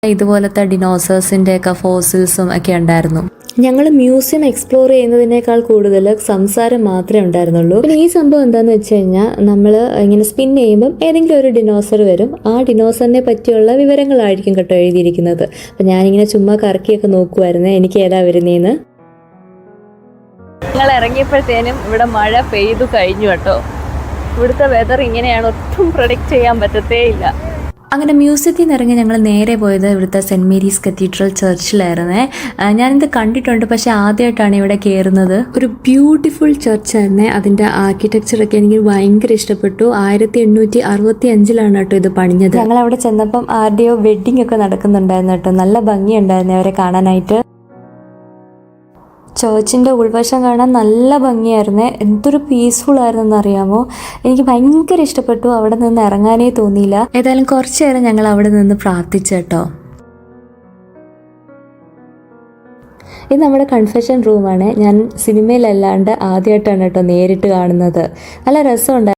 ഇതുപോലത്തെ ഡിനോസേഴ്സിൻ്റെ ഒക്കെ ഫോസിൽസും ഒക്കെ ഉണ്ടായിരുന്നു. ഞങ്ങൾ മ്യൂസിയം എക്സ്പ്ലോർ ചെയ്യുന്നതിനേക്കാൾ കൂടുതൽ സംസാരം മാത്രമേ ഉണ്ടായിരുന്നുള്ളൂ. പിന്നെ ഈ സംഭവം എന്താണെന്ന് വെച്ച് കഴിഞ്ഞാൽ നമ്മൾ ഇങ്ങനെ സ്പിൻ ചെയ്യുമ്പം ഏതെങ്കിലും ഒരു ഡിനോസർ വരും. ആ ഡിനോസറിനെ പറ്റിയുള്ള വിവരങ്ങളായിരിക്കും കേട്ടോ എഴുതിയിരിക്കുന്നത്. അപ്പം ഞാനിങ്ങനെ ചുമ്മാ കറക്കിയൊക്കെ നോക്കുമായിരുന്നേ എനിക്ക് ഏതാ വരുന്നതെന്ന്. ഞങ്ങൾ ഇറങ്ങിയപ്പോഴത്തേനും ഇവിടെ മഴ പെയ്തു കഴിഞ്ഞു കേട്ടോ. ഇവിടുത്തെ വെതർ ഇങ്ങനെയാണ്, ഒട്ടും പ്രൊഡിക്റ്റ് ചെയ്യാൻ പറ്റത്തേ ഇല്ല. അങ്ങനെ മ്യൂസിയത്തിൽ നിന്ന് ഇറങ്ങി ഞങ്ങൾ നേരെ പോയത് ഇവിടുത്തെ സെൻറ്റ് മേരീസ് കത്തീഡ്രൽ ചർച്ചിലായിരുന്നേ. ഞാനിത് കണ്ടിട്ടുണ്ട്, പക്ഷേ ആദ്യമായിട്ടാണ് ഇവിടെ കയറുന്നത്. ഒരു ബ്യൂട്ടിഫുൾ ചർച്ചായിരുന്നേ. അതിൻ്റെ ആർക്കിടെക്ചറൊക്കെ എനിക്ക് ഭയങ്കര ഇഷ്ടപ്പെട്ടു. 1865 കേട്ടോ ഇത് പണിഞ്ഞത്. ഞങ്ങൾ അവിടെ ചെന്നപ്പം ആരുടെയോ വെഡ്ഡിംഗ് ഒക്കെ നടക്കുന്നുണ്ടായിരുന്നു കേട്ടോ. നല്ല ഭംഗിയുണ്ടായിരുന്നു അവരെ കാണാനായിട്ട്. ചേർച്ചിൻ്റെ ഉൾവശം കാണാൻ നല്ല ഭംഗിയായിരുന്നേ. എന്തൊരു പീസ്ഫുൾ ആയിരുന്നെന്ന് അറിയാമോ. എനിക്ക് ഭയങ്കര ഇഷ്ടപ്പെട്ടു. അവിടെ നിന്ന് ഇറങ്ങാനേ തോന്നിയില്ല. ഏതായാലും കുറച്ചു നേരം ഞങ്ങൾ അവിടെ നിന്ന് പ്രാർത്ഥിച്ചു കേട്ടോ. ഇത് നമ്മുടെ കൺഫെഷൻ റൂമാണ്. ഞാൻ സിനിമയിലല്ലാണ്ട് ആദ്യമായിട്ടാണ് കേട്ടോ നേരിട്ട് കാണുന്നത്. നല്ല രസമുണ്ടായിരുന്നു.